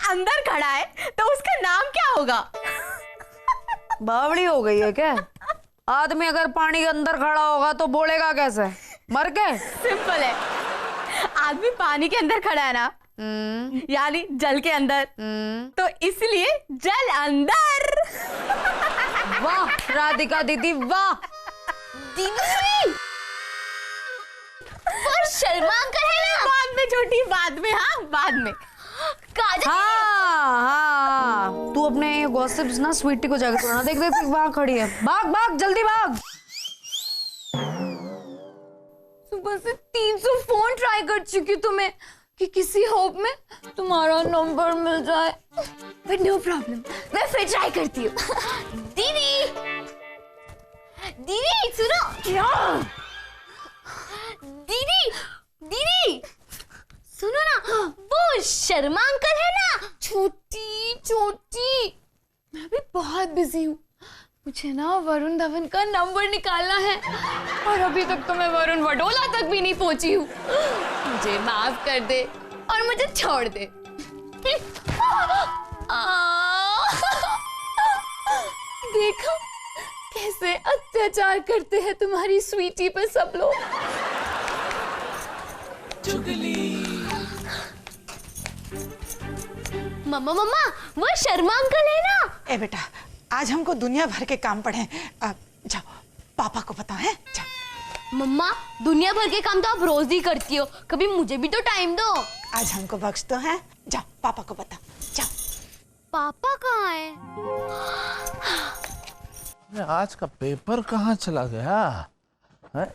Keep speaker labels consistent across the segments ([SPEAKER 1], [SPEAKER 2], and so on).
[SPEAKER 1] अंदर खड़ा है तो उसका नाम क्या होगा?
[SPEAKER 2] बावड़ी हो गई है क्या? आदमी अगर पानी के अंदर खड़ा होगा तो बोलेगा कैसे? मर के?
[SPEAKER 1] सिंपल है, आदमी पानी के अंदर खड़ा है ना, यानी जल के अंदर, तो इसलिए जल अंदर।
[SPEAKER 2] वाह राधिका दीदी वाह।
[SPEAKER 1] दीदी पर शर्मा अंकल है ना। बाद में छोटी, बाद में, हाँ बाद में। काजल
[SPEAKER 2] हाँ तू अपने गॉसिप्स ना स्वीटी को जाकर सुना। देख देख वहां खड़ी है, भाग भाग जल्दी भाग।
[SPEAKER 3] सुबह से 300 फोन ट्राई कर चुकी तुम्हें कि किसी होप में तुम्हारा नंबर मिल जाए, बट नो प्रॉब्लम, मैं फिर ट्राई करती हूँ।
[SPEAKER 1] दीदी, दीदी सुनो। क्या? दीदी, दीदी सुनो ना, वो शर्मा अंकल है ना,
[SPEAKER 3] छोटी छोटी, मैं भी बहुत बिजी हूँ। मुझे ना वरुण धवन का नंबर निकालना है और अभी तक तो मैं वरुण वडोला तक भी नहीं पहुंची हूँ। मुझे माफ कर दे और मुझे छोड़ दे। देखो कैसे अत्याचार करते हैं तुम्हारी स्वीटी पे सब लोग।
[SPEAKER 1] मम्मा मम्मा वो शर्मा अंकल है ना।
[SPEAKER 4] ए बेटा, आज हमको दुनिया भर के काम पड़े हैं। जाओ पापा को बताओ है। जाओ।
[SPEAKER 1] मम्मा दुनिया भर के काम तो आप रोज ही करती हो, कभी मुझे भी तो टाइम दो।
[SPEAKER 4] आज हमको बख्श तो है। जाओ पापा को बताओ, जाओ।
[SPEAKER 1] पापा कहाँ है?
[SPEAKER 5] आज का पेपर कहाँ चला गया है?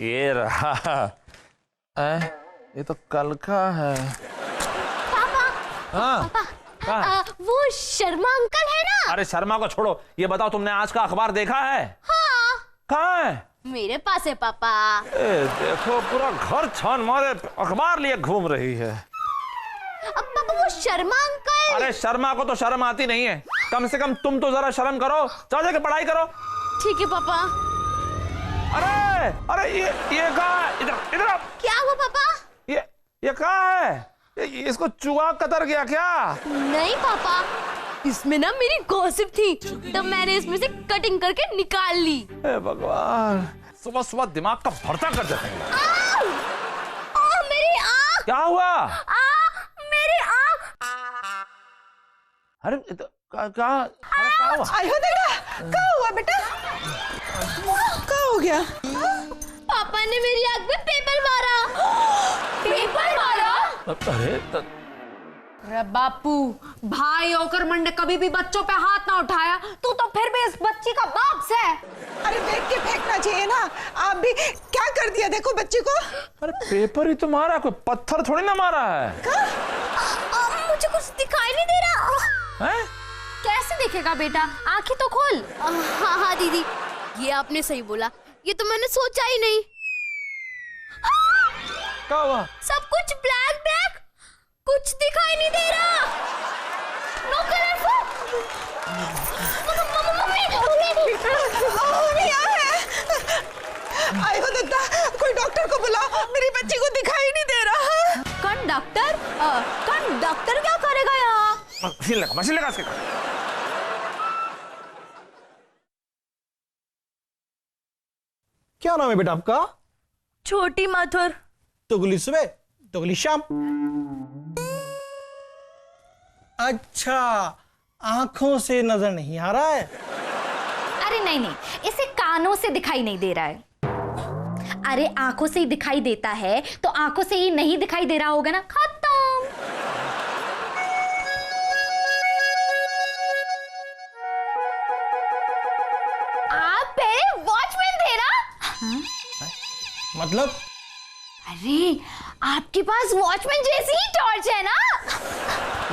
[SPEAKER 5] ये रहा। ये तो कल का है।
[SPEAKER 1] पापा,
[SPEAKER 5] हाँ,
[SPEAKER 1] पापा, वो शर्मा अंकल है ना।
[SPEAKER 5] अरे शर्मा को छोड़ो, ये बताओ तुमने आज का अखबार देखा है?
[SPEAKER 1] हाँ
[SPEAKER 5] कहाँ है?
[SPEAKER 1] मेरे पास है पापा।
[SPEAKER 5] देखो पूरा घर छान मारे अखबार लिए घूम रही है।
[SPEAKER 1] अब पापा वो शर्मा अंकल।
[SPEAKER 5] अरे शर्मा को तो शर्म आती नहीं है, कम से कम तुम तो जरा शर्म करो। जाओ जाके पढ़ाई करो।
[SPEAKER 1] ठीक है पापा।
[SPEAKER 5] अरे अरे ये कहाँ है? इधर इधर।
[SPEAKER 1] क्या हुआ पापा?
[SPEAKER 5] ये कहाँ है? इसको चूहा कतर गया क्या?
[SPEAKER 1] नहीं पापा, इसमें ना मेरी गॉसिप थी, तब मैंने इसमें से कटिंग करके निकाल ली।
[SPEAKER 5] हे भगवान, सुबह सुबह दिमाग का भरता कर देते हैं।
[SPEAKER 1] मेरी आँख।
[SPEAKER 5] क्या हुआ?
[SPEAKER 1] मेरी आँख।
[SPEAKER 5] अरे क्या हुआ?
[SPEAKER 4] आयो देखा, क्या हुआ बेटा? क्या हो गया?
[SPEAKER 1] पापा ने मेरी आँख में पेपर मारा। पेपर मारा?
[SPEAKER 2] अरे बापू, भाई होकर मंडे कभी भी बच्चों पे हाथ ना उठाया। तू तो फिर भी इस बच्ची का बाप है।
[SPEAKER 4] अरे देख के फेंकना चाहिए ना। आप भी क्या कर दिया देखो बच्ची को।
[SPEAKER 5] अरे पेपर ही तो मारा, कोई पत्थर थोड़ी ना मारा है।
[SPEAKER 1] मुझे कुछ दिखाई नहीं दे रहा।
[SPEAKER 5] हैं?
[SPEAKER 1] कैसे दिखेगा बेटा, आंखें तो खोल। हाँ हाँ दीदी, ये आपने सही बोला, ये तो मैंने सोचा ही नहीं।
[SPEAKER 5] क्या हुआ?
[SPEAKER 1] सब कुछ ब्लैक ब्लैक, कुछ दिखाई नहीं दे रहा। No colourful.
[SPEAKER 4] मम्मी यहाँ है। आयो दत्ता, कोई डॉक्टर को बुलाओ, मेरी बच्ची को दिखाई नहीं दे रहा।
[SPEAKER 1] कंडक्टर? कंडक्टर क्या करेगा यहाँ?
[SPEAKER 5] मशीन लगा इसके।
[SPEAKER 6] क्या नाम है बेटा आपका?
[SPEAKER 1] छोटी माथुर।
[SPEAKER 6] तुगली सुबह तुगली शाम। अच्छा, आंखों से नजर नहीं आ रहा है?
[SPEAKER 3] अरे नहीं नहीं, इसे कानों से दिखाई नहीं दे रहा है। अरे आंखों से ही दिखाई देता है तो आंखों से ही नहीं दिखाई दे रहा होगा ना, खत्म। आप वॉचमैन थे ना?
[SPEAKER 6] मतलब?
[SPEAKER 3] अरे आपके पास वॉचमैन जैसी ही टॉर्च है ना?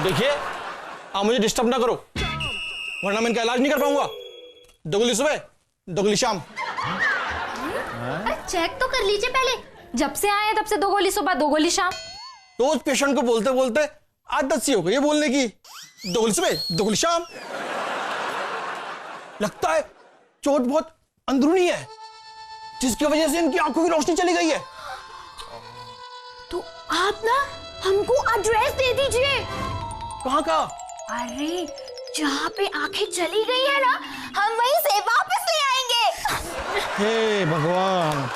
[SPEAKER 6] देखिए, आप मुझे डिस्टर्ब ना करो, वरना मैं इनका इलाज नहीं कर पाऊंगा। दुगली सुबह दुगली शाम।
[SPEAKER 3] चेक तो कर लीजिए पहले, जब से आए तब से 2 गोली सुबह 2 गोली शाम।
[SPEAKER 6] रोज पेशेंट को बोलते बोलते आदत सी हो गई है बोलने की, 2 गोली सुबह 2 गोली शाम। लगता है चोट बहुत अंदरूनी है, जिसकी वजह से इनकी आंखों की रोशनी चली गई है।
[SPEAKER 3] तो आप ना हमको एड्रेस दे दीजिए।
[SPEAKER 6] कहाँ का?
[SPEAKER 3] अरे जहाँ पे आंखें चली गई है ना, हम वहीं से वापस ले आएंगे।
[SPEAKER 6] हे भगवान,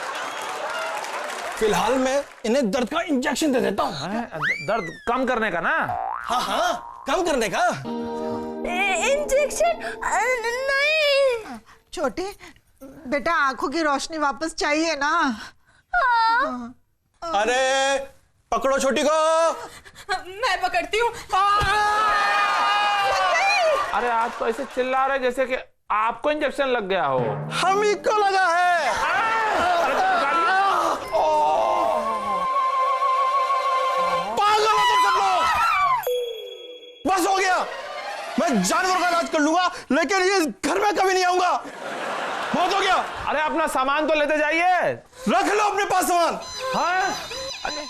[SPEAKER 6] फिलहाल मैं इन्हें दर्द का इंजेक्शन दे देता हूँ।
[SPEAKER 5] दर्द कम करने का ना?
[SPEAKER 6] हाँ हाँ, कम करने का।
[SPEAKER 3] इंजेक्शन नहीं।
[SPEAKER 4] छोटी बेटा, आंखों की रोशनी वापस चाहिए ना?
[SPEAKER 6] अरे पकड़ो छोटी को।
[SPEAKER 1] मैं पकड़ती हूँ।
[SPEAKER 5] अरे आप तो ऐसे चिल्ला रहे जैसे कि आपको इंजेक्शन लग गया हो।
[SPEAKER 6] हम ही को लगा है। पागल हो तुम सब लोग। बस हो गया, मैं जानवर का इलाज कर लूंगा, लेकिन इस घर में कभी नहीं आऊंगा। बहुत हो गया।
[SPEAKER 5] अरे अपना सामान तो लेते जाइए।
[SPEAKER 6] रख लो अपने पास सामान।
[SPEAKER 5] हाँ? अरे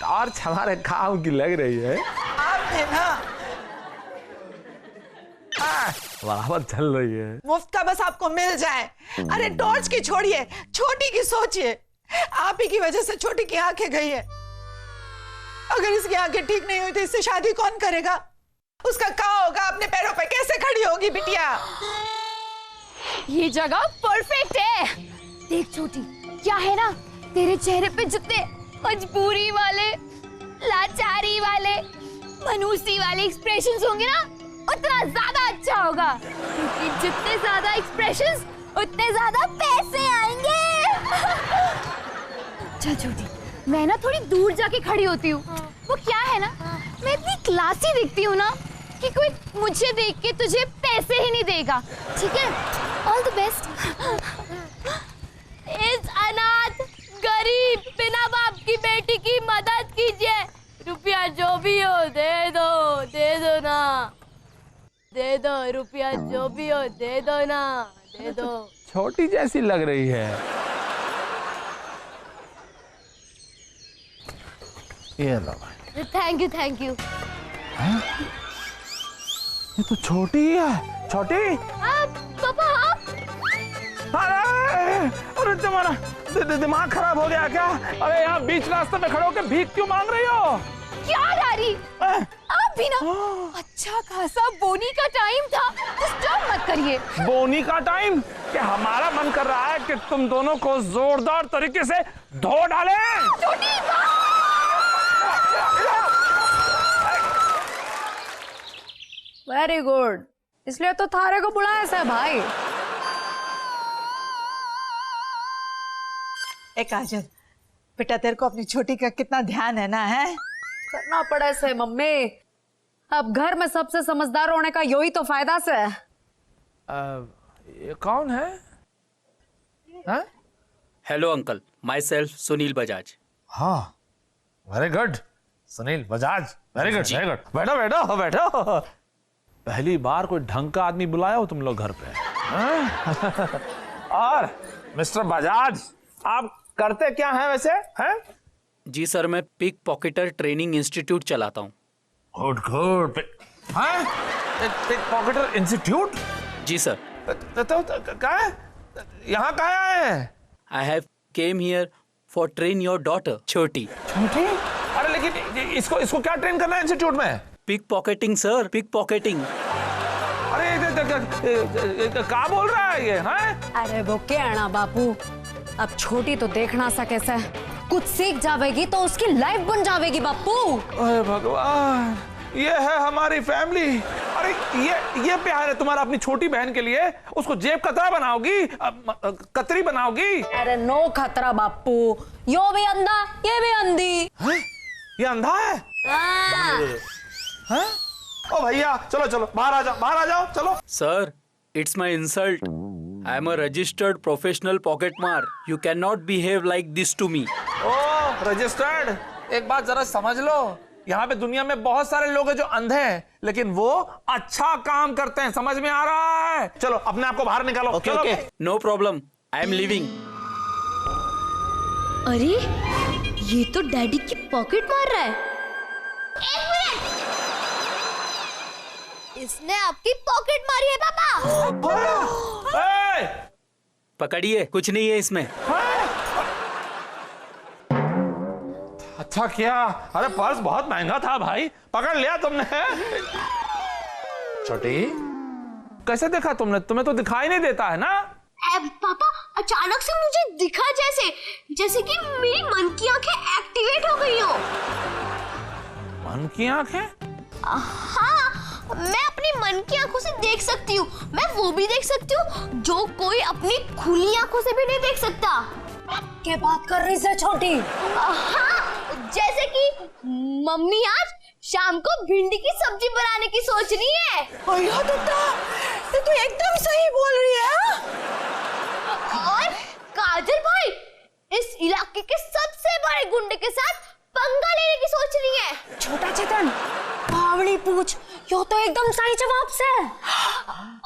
[SPEAKER 5] टॉर्च हमारे काम की लग रही है।
[SPEAKER 4] आपने ना
[SPEAKER 5] बराबर चल रही है।
[SPEAKER 4] मुफ्त का बस आपको मिल जाए। अरे टॉर्च की छोड़िए, छोटी की सोचिए। आप ही की वजह से छोटी की आंखें गई है। अगर इसकी आंखें ठीक नहीं हुई तो इससे शादी कौन करेगा? उसका क्या होगा? अपने पैरों पे कैसे खड़ी होगी बिटिया?
[SPEAKER 3] ये जगह परफेक्ट है। देख छोटी, क्या है ना, तेरे चेहरे पे जितने मजबूरी वाले, लाचारी वाले, मनूसी वाले एक्सप्रेशंस होंगे ना, उतना ज्यादा अच्छा होगा। क्योंकि जितने ज्यादा एक्सप्रेशंस, उतने ज्यादा पैसे आएंगे। चल छोटी, मैं ना थोड़ी दूर जाके खड़ी होती हूँ। वो क्या है ना, मैं इतनी क्लासी दिखती हूँ ना कि कोई मुझे देख के तुझे पैसे ही नहीं देगा। ठीक है, ऑल द बेस्ट। इस अनाथ गरीब बिना बाप की बेटी की मदद कीजिए। रुपया जो भी हो दे दो ना, दे दो। रुपया जो भी हो दे दो ना, दे दो।
[SPEAKER 5] छोटी जैसी लग रही है। ये लो।
[SPEAKER 3] Thank you.
[SPEAKER 5] ये तो छोटी है। छोटी?
[SPEAKER 3] पापा,
[SPEAKER 5] अरे तुम्हारा दिमाग खराब हो गया क्या? अरे यहाँ बीच रास्ते में खड़े होकर भीख क्यों मांग रही हो?
[SPEAKER 3] क्या डैडी, आप भी ना अच्छा खासा बोनी का टाइम था, डिस्टर्ब मत करिए।
[SPEAKER 5] बोनी का टाइम? कि हमारा मन कर रहा है कि तुम दोनों को जोरदार तरीके से धो डालें।
[SPEAKER 3] छोटी
[SPEAKER 2] वेरी गुड, इसलिए तो थारे को बुलाया है भाई।
[SPEAKER 4] ए काजल बेटा, तेरे को अपनी छोटी का कितना ध्यान है ना? है
[SPEAKER 2] करना पड़े से मम्मी, अब घर में सबसे समझदार होने का यही तो फायदा से।
[SPEAKER 5] ये कौन है? हाँ?
[SPEAKER 7] Hello uncle, myself Sunil Bajaj.
[SPEAKER 5] हाँ, very good Sunil Bajaj, very good very good. बैठो बैठो बैठो। पहली बार कोई ढंग का आदमी बुलाया हो तुम लोग घर पे। हाँ? और मिस्टर बजाज, आप करते क्या हैं वैसे? हैं?
[SPEAKER 7] जी सर, मैं पिक पॉकेटर ट्रेनिंग इंस्टीट्यूट चलाता हूँ।
[SPEAKER 5] Good good. हाँ? Pick pocketer institute?
[SPEAKER 7] जी सर।
[SPEAKER 5] क्या है? यहाँ कहाँ आए हैं?
[SPEAKER 7] I have came here for train your daughter छोटी।
[SPEAKER 5] छोटी? अरे लेकिन इसको क्या ट्रेन करना है इंस्टीट्यूट में?
[SPEAKER 7] Pickpocketing sir, pickpocketing.
[SPEAKER 5] अरे क्या बोल रहा है ये? हाँ?
[SPEAKER 2] अरे वो क्या ना बापू, अब छोटी तो देखना सके से कुछ सीख जावेगी तो उसकी लाइफ बन जावेगी बापू।
[SPEAKER 5] अरे भगवान, ये है हमारी फैमिली। अरे ये प्यार है तुम्हारा अपनी छोटी बहन के लिए? उसको जेब कतरा बनाओगी, कतरी बनाओगी?
[SPEAKER 2] अरे नो खतरा बापू, यो भी अंधा ये भी अंधी।
[SPEAKER 5] है? ये अंधा है? हैं? ओ भैया, चलो चलो बाहर आ जाओ चलो।
[SPEAKER 7] Sir, it's my insult. I am a registered professional pocket मार। You can not behave like this to me.
[SPEAKER 5] Oh registered, एक बात जरा समझ लो, यहाँ पे दुनिया में बहुत सारे लोग हैं जो अंधे हैं, लेकिन वो अच्छा काम करते हैं। समझ में आ रहा है? चलो अपने आप को बाहर निकालो।
[SPEAKER 7] Okay okay, no problem, I am living.
[SPEAKER 3] अरे ये तो डैडी की पॉकेट मार रहा है। एक मिनट, इसने आपकी पॉकेट मारी है पापा।
[SPEAKER 5] ए!
[SPEAKER 7] पकड़िए, कुछ नहीं है इसमें।
[SPEAKER 5] अच्छा किया। अरे पर्स बहुत महंगा था भाई, पकड़ लिया तुमने। छोटी, कैसे देखा तुमने? तुम्हें तो दिखाई नहीं देता है ना।
[SPEAKER 8] पापा अचानक से मुझे दिखा जैसे कि मेरी मन की आंखें एक्टिवेट हो गई हो।
[SPEAKER 5] मन की आंखें?
[SPEAKER 8] हाँ, मैं अपनी मन की आंखों से देख सकती हूँ। मैं वो भी देख सकती हूँ जो कोई अपनी खुली आंखों से भी नहीं देख सकता।
[SPEAKER 2] क्या बात कर रही है छोटी?
[SPEAKER 8] हाँ, जैसे कि मम्मी आज शाम को भिंडी की सब्जी बनाने की सोच रही है।
[SPEAKER 4] अयो दत्ता, ये तो एकदम सही बोल रही है।
[SPEAKER 8] और काजल भाई इस इलाके के सबसे बड़े गुंडे के साथ पंगा लेने की सोच रही है।
[SPEAKER 2] छोटा चेतन, बावड़ी पूछ, यो तो एकदम सही जवाब से।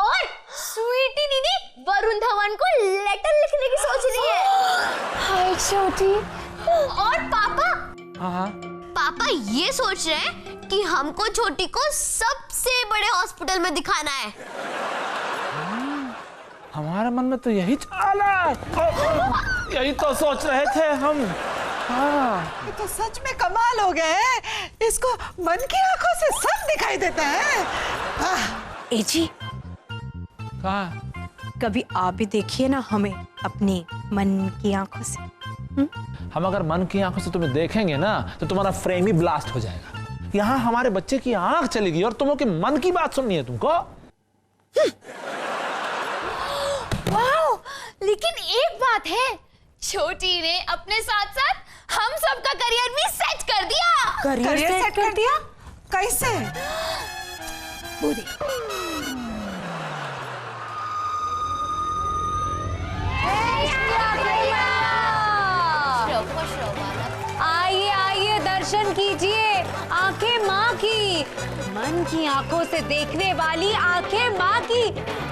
[SPEAKER 8] और स्वीटी दीदी वरुण धवन को लेटर लिखने की सोच रही है।
[SPEAKER 3] हाय छोटी।
[SPEAKER 8] और पापा
[SPEAKER 5] हाँ,
[SPEAKER 8] पापा ये सोच रहे हैं कि हमको छोटी को सबसे बड़े हॉस्पिटल में दिखाना है।
[SPEAKER 5] हमारे मन में तो यही चाल है। यही तो सोच रहे थे हम। हाँ,
[SPEAKER 4] ये तो सच में कमाल हो गए हैं। इसको मन की आंखों से सब दिखाई देता है।
[SPEAKER 2] ए जी,
[SPEAKER 5] कहाँ?
[SPEAKER 2] कभी आप भी देखिए ना हमें अपनी मन की आंखों से।
[SPEAKER 5] हम अगर मन की आंखों से तुम्हें देखेंगे ना तो तुम्हारा फ्रेम ही ब्लास्ट हो जाएगा। यहाँ हमारे बच्चे की आंख चलेगी और तुम के मन की बात सुननी है तुमको।
[SPEAKER 3] वाओ, लेकिन एक बात है, छोटी ने अपने साथ साथ हम सबका करियर भी सेट कर दिया।
[SPEAKER 4] करियर सेट कर दिया? कैसे?
[SPEAKER 3] वो देख।
[SPEAKER 2] आइए आइए, दर्शन कीजिए आंखें माँ की। मन की आंखों से देखने वाली आंखें माँ की।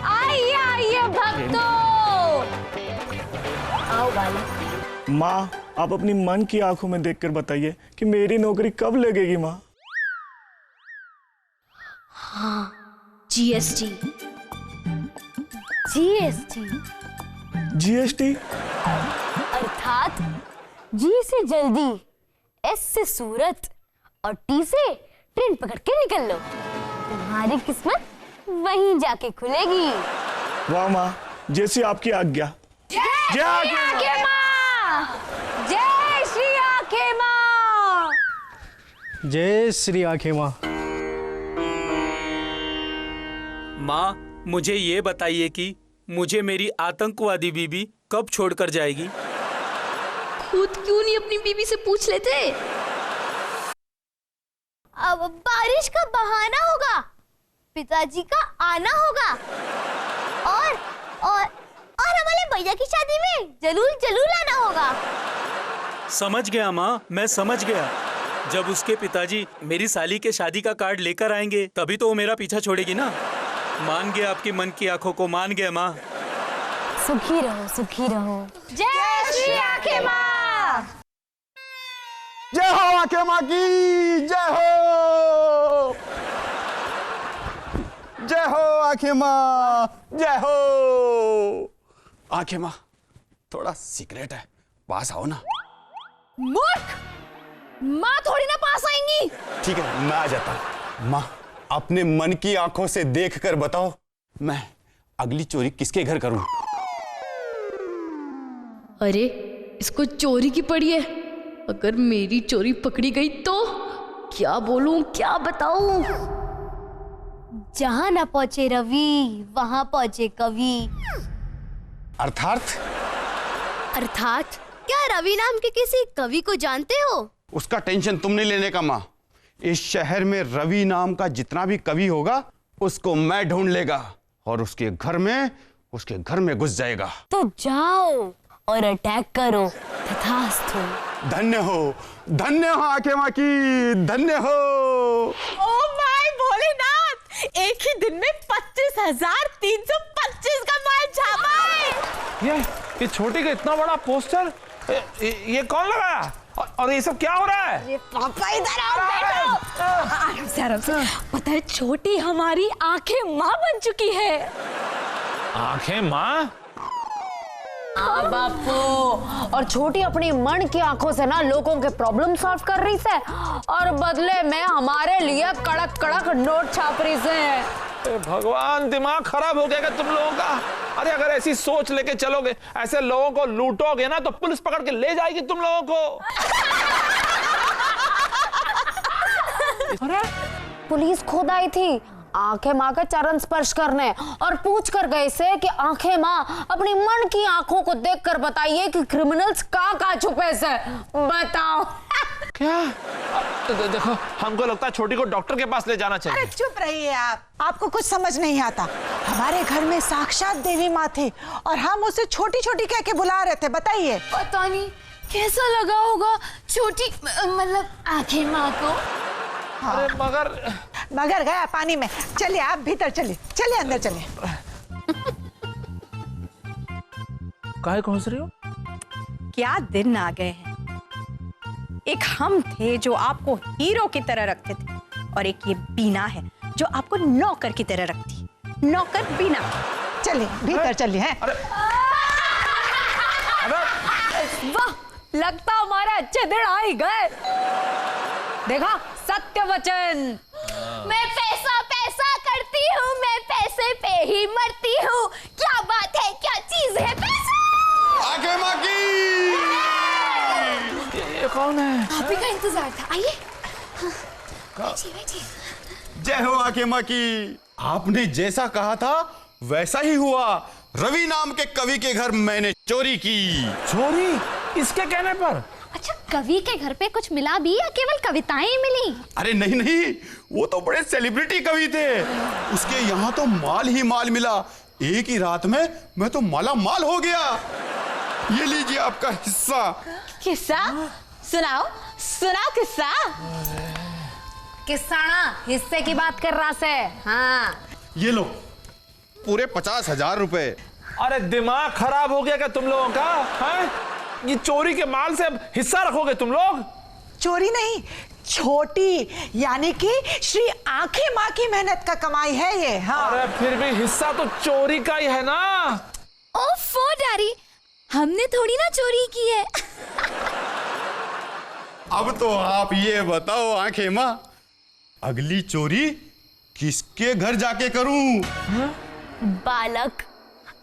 [SPEAKER 2] आइए आइए भक्तों। आओ बालक।
[SPEAKER 6] माँ, आप अपनी मन की आंखों में देखकर बताइए कि मेरी नौकरी कब लगेगी माँ?
[SPEAKER 8] GST GST
[SPEAKER 6] GST?
[SPEAKER 8] अर्थात जी से जल्दी, एस से सूरत और टी से ट्रेन पकड़ के निकल लो। तुम्हारी किस्मत वहीं जाके खुलेगी।
[SPEAKER 6] वाह माँ, जैसी आपकी आज्ञा। जय आज्ञा माँ।
[SPEAKER 2] जय श्री आंखें माँ।
[SPEAKER 9] जय श्री आंखें माँ।
[SPEAKER 7] माँ, मुझे ये बताइए कि मुझे मेरी आतंकवादी बीबी कब छोड़कर जाएगी?
[SPEAKER 8] खुद क्यों नहीं अपनी बीवी से पूछ लेते? अब बारिश का बहाना होगा, पिताजी का आना होगा और हमारे भैया की शादी में जरूर आना होगा।
[SPEAKER 7] समझ गया माँ, मैं समझ गया। जब उसके पिताजी मेरी साली के शादी का कार्ड लेकर आएंगे तभी तो वो मेरा पीछा छोड़ेगी ना। मान गया आपकी मन की आंखों को, मान गया माँ।
[SPEAKER 8] सुखी रहो, सुखी रहो।
[SPEAKER 2] जय श्री आंखें माँ।
[SPEAKER 6] जय हो आंखें माँ की, जय हो। जय हो आंखें माँ, जय हो। आंखें माँ, थोड़ा सीक्रेट है, पास आओ ना।
[SPEAKER 3] मूर्ख, माँ थोड़ी ना पास आएंगी।
[SPEAKER 6] ठीक है, मैं आ जाता हूँ। माँ, अपने मन की आंखों से देखकर बताओ, मैं अगली चोरी किसके घर करूं?
[SPEAKER 3] अरे, इसको चोरी की पड़ी है। अगर मेरी चोरी पकड़ी गई तो क्या बोलूं, क्या बताऊं?
[SPEAKER 8] जहां ना पहुंचे रवि वहां पहुंचे कवि।
[SPEAKER 6] अर्थात
[SPEAKER 8] क्या रवि नाम के किसी कवि को जानते हो?
[SPEAKER 6] उसका टेंशन तुम नहीं लेने का माँ। इस शहर में रवि नाम का जितना भी कवि होगा उसको मैं ढूंढ लेगा और उसके घर में घुस जाएगा।
[SPEAKER 8] तो जाओ और अटैक करो। तथास्तु।
[SPEAKER 6] धन्य हो आंखें माँ की, धन्य हो।
[SPEAKER 1] ओ माय भोलेनाथ, एक ही दिन में 25,325 का माल छापा है।
[SPEAKER 5] ये छोटी का इतना बड़ा पोस्टर, ये कौन लगाया? और ये सब क्या हो रहा है?
[SPEAKER 2] पापा इधर आओ, बैठो। आराम से। पता है छोटी हमारी आंखें माँ बन चुकी है।
[SPEAKER 5] आंखें माँ?
[SPEAKER 2] हाँ बापू, और छोटी अपनी मन की आंखों से ना लोगों के प्रॉब्लम सॉल्व कर रही से, और बदले में हमारे लिए कड़क कड़क नोट छाप रही से।
[SPEAKER 5] भगवान, दिमाग खराब हो गया तुम लोगों का। अरे अगर ऐसी सोच लेके चलोगे, ऐसे लोगों को लूटोगे ना, तो पुलिस पकड़ के ले जाएगी तुम लोगों को।
[SPEAKER 2] पुलिस खुद आई थी आंखें माँ के चरण स्पर्श करने, और पूछ कर गए से कि आंखें माँ अपनी मन की आंखों को देखकर बताइए कि क्रिमिनल्स कहाँ छुपे से, बताओ।
[SPEAKER 5] क्या? देखो, हमको लगता है छोटी को डॉक्टर के पास ले जाना चाहिए।
[SPEAKER 4] अरे चुप रहिए आप, आपको कुछ समझ नहीं आता। हमारे घर में साक्षात देवी माँ थी और हम उसे छोटी छोटी कह के बुला रहे थे। बताइए।
[SPEAKER 3] पता नहीं कैसा लगा होगा छोटी मतलब आंखें माँ को।
[SPEAKER 5] अरे
[SPEAKER 4] मगर गया पानी में। चलिए आप भीतर चलिए, चलिए अंदर चलिए।
[SPEAKER 5] काहे पहुंच रही हो?
[SPEAKER 1] क्या दिन आ गए हैं। एक हम थे जो आपको हीरो की तरह रखते थे, और एक ये बीना है जो आपको नौकर की तरह रखती। नौकर बीना।
[SPEAKER 4] चलिए भीतर चलिए। हैं?
[SPEAKER 2] वाह, लगता हमारे अच्छे दिन आ ही गए। देखा, सत्य वचन।
[SPEAKER 8] मैं पैसा पैसा करती हूँ, मैं पैसे पे ही मरती हूँ। क्या बात है, क्या चीज है पैसा।
[SPEAKER 6] आंखें माँ की।
[SPEAKER 5] ये कौन है?
[SPEAKER 3] आप ही का इंतजार था, आइए बैठिए।
[SPEAKER 6] जय हो आंखें माँ की। आपने जैसा कहा था वैसा ही हुआ। रवि नाम के कवि के घर मैंने चोरी की।
[SPEAKER 5] चोरी? इसके कहने पर?
[SPEAKER 8] अच्छा, कवि के घर पे कुछ मिला भी या केवल कविताएं ही मिली?
[SPEAKER 6] अरे नहीं नहीं, वो तो बड़े सेलिब्रिटी कवि थे। उसके यहाँ तो माल ही माल मिला। एक ही रात में मैं तो माला माल हो गया। ये लीजिए आपका हिस्सा।
[SPEAKER 1] किस्सा सुनाओ, सुनाओ किस्सा।
[SPEAKER 2] किस्सा ना, हिस्से की बात कर रहा से। हाँ,
[SPEAKER 6] ये लो, पूरे 50,000 रुपए।
[SPEAKER 5] अरे दिमाग खराब हो गया क्या तुम लोगों का? हैं? ये चोरी के माल से अब हिस्सा रखोगे तुम लोग?
[SPEAKER 4] चोरी नहीं, छोटी यानी कि श्री आंखें माँ की मेहनत का कमाई है ये। हाँ।
[SPEAKER 5] अरे फिर भी हिस्सा तो चोरी का ही है ना।
[SPEAKER 8] ओफो डैडी, हमने थोड़ी ना चोरी की है।
[SPEAKER 6] अब तो आप ये बताओ आंखें माँ, अगली चोरी किसके घर जाके करूं?
[SPEAKER 8] बालक,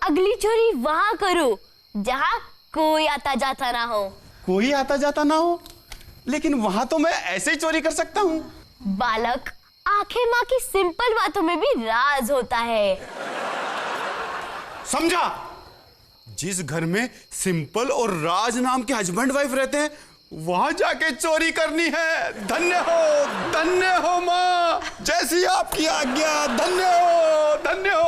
[SPEAKER 8] अगली चोरी वहां करो जहां कोई आता जाता ना हो।
[SPEAKER 6] कोई आता जाता ना हो? लेकिन वहां तो मैं ऐसे ही चोरी कर सकता हूँ।
[SPEAKER 8] बालक, आंखें माँ की सिंपल बातों में भी राज होता है।
[SPEAKER 6] समझा? जिस घर में सिंपल और राज नाम के हस्बैंड वाइफ रहते हैं, वहां जाके चोरी करनी है। धन्य हो माँ, जैसी आपकी आज्ञा। धन्य हो।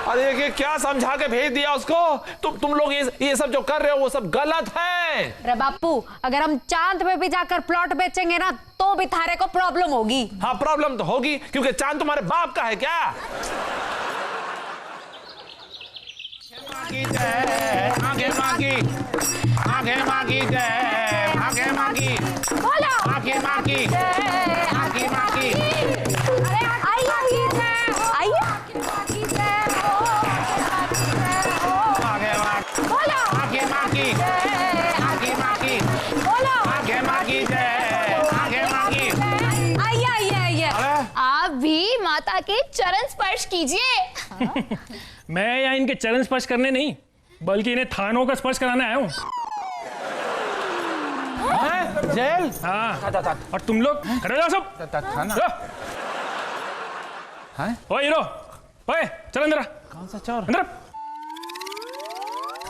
[SPEAKER 5] अरे ये क्या समझा के भेज दिया उसको? तुम लोग ये सब जो कर रहे हो वो सब गलत है।
[SPEAKER 2] अरे बापू, अगर हम चांद पे भी जाकर प्लॉट बेचेंगे ना, तो भी थारे को प्रॉब्लम होगी।
[SPEAKER 5] हाँ, प्रॉब्लम तो होगी, क्योंकि चांद तुम्हारे बाप का है क्या? आंखें माँ की जय, आंखें माँ की जय, आंखें माँ की,
[SPEAKER 2] बोलो,
[SPEAKER 5] आंखें माँ की, आंखें माँ की।
[SPEAKER 2] अरे आइए, आइए। बोलो,
[SPEAKER 5] आंखें माँ की, आंखें माँ की,
[SPEAKER 2] बोलो,
[SPEAKER 5] आंखें माँ की जय, आंखें माँ की।
[SPEAKER 2] आइए।
[SPEAKER 3] आप भी माता के चरण स्पर्श कीजिए।
[SPEAKER 10] मैं यहाँ इनके चरण स्पर्श करने नहीं, बल्कि इन्हें थानों का स्पर्श कराने आया हूँ।
[SPEAKER 5] जेल?
[SPEAKER 10] हाँ, और तुम लोग खड़े हो जाओ सब। ओए हीरो, ओए चल अंदर।
[SPEAKER 5] कौन सा चोर?
[SPEAKER 10] अंदर।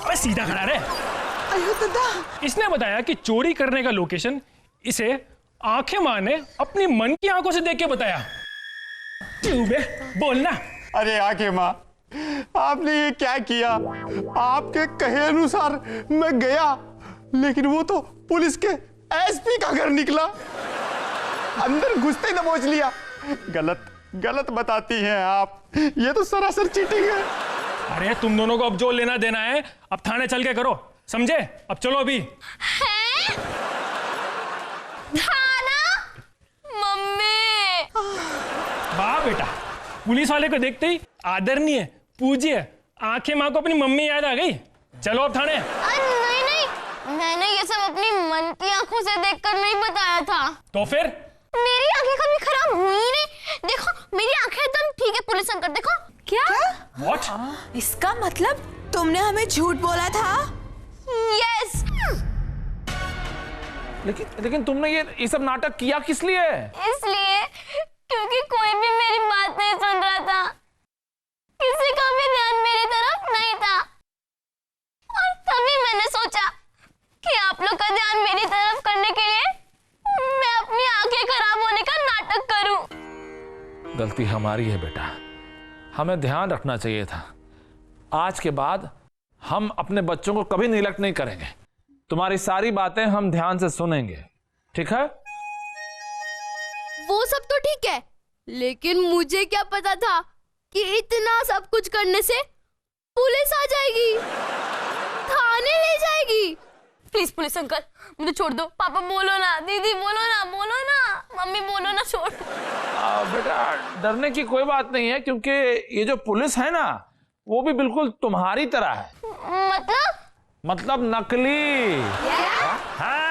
[SPEAKER 10] अबे सीधा खड़ा रहे।
[SPEAKER 4] अयो दादा।
[SPEAKER 10] इसने बताया कि चोरी करने का लोकेशन इसे आंखें माँ ने अपनी मन की आंखों से देख के बताया। तू बे बोलना।
[SPEAKER 6] अरे आंखें माँ, आपने ये क्या किया? आपके कहे अनुसार मैं गया, लेकिन वो तो पुलिस के एसपी का घर निकला। अंदर घुसते दबोच लिया। गलत बताती हैं आप। ये तो सरासर चीटिंग है।
[SPEAKER 10] अरे तुम दोनों को अब जो लेना देना है अब थाने चल के करो, समझे? अब चलो अभी।
[SPEAKER 8] हैं? थाना? मम्मी।
[SPEAKER 10] वाह बेटा, पुलिस वाले को देखते ही आदरणीय, पूज्य, आंखें माँ को अपनी मम्मी याद आ गई। चलो अब थाने।
[SPEAKER 8] नहीं नहीं, मैंने ये सब अपनी मन की आंखों से देखकर नहीं बताया था।
[SPEAKER 10] तो फिर?
[SPEAKER 8] मेरी आंखें कभी खराब हुई नहीं। देखो मेरी आंखें एकदम ठीक है पुलिस अंकल, देखो। क्या?
[SPEAKER 10] What?
[SPEAKER 1] इसका मतलब तुमने हमें झूठ बोला था?
[SPEAKER 8] यस।
[SPEAKER 5] लेकिन तुमने ये सब नाटक किया किस लिए?
[SPEAKER 8] इसलिए क्योंकि कोई भी मेरी बात नहीं सुन रहा था, किसी का भी ध्यान मेरी तरफ नहीं था, और तभी मैंने सोचा कि आप लोग का ध्यान मेरी तरफ करने के लिए मैं अपनी आंखें खराब होने का नाटक करूं।
[SPEAKER 5] गलती हमारी है बेटा, हमें ध्यान रखना चाहिए था। आज के बाद हम अपने बच्चों को कभी निगलेक्ट नहीं करेंगे। तुम्हारी सारी बातें हम ध्यान से सुनेंगे, ठीक है?
[SPEAKER 3] वो सब तो ठीक है, लेकिन मुझे क्या पता था कि इतना सब कुछ करने से पुलिस आ जाएगी, थाने ले जाएगी।
[SPEAKER 8] प्लीज पुलिस अंकल मुझे छोड़ दो। पापा बोलो ना, दीदी बोलो ना, मम्मी बोलो ना, छोड़।
[SPEAKER 5] बेटा डरने की कोई बात नहीं है, क्योंकि ये जो पुलिस है ना वो भी बिल्कुल तुम्हारी तरह है।
[SPEAKER 8] मतलब
[SPEAKER 5] नकली। हाँ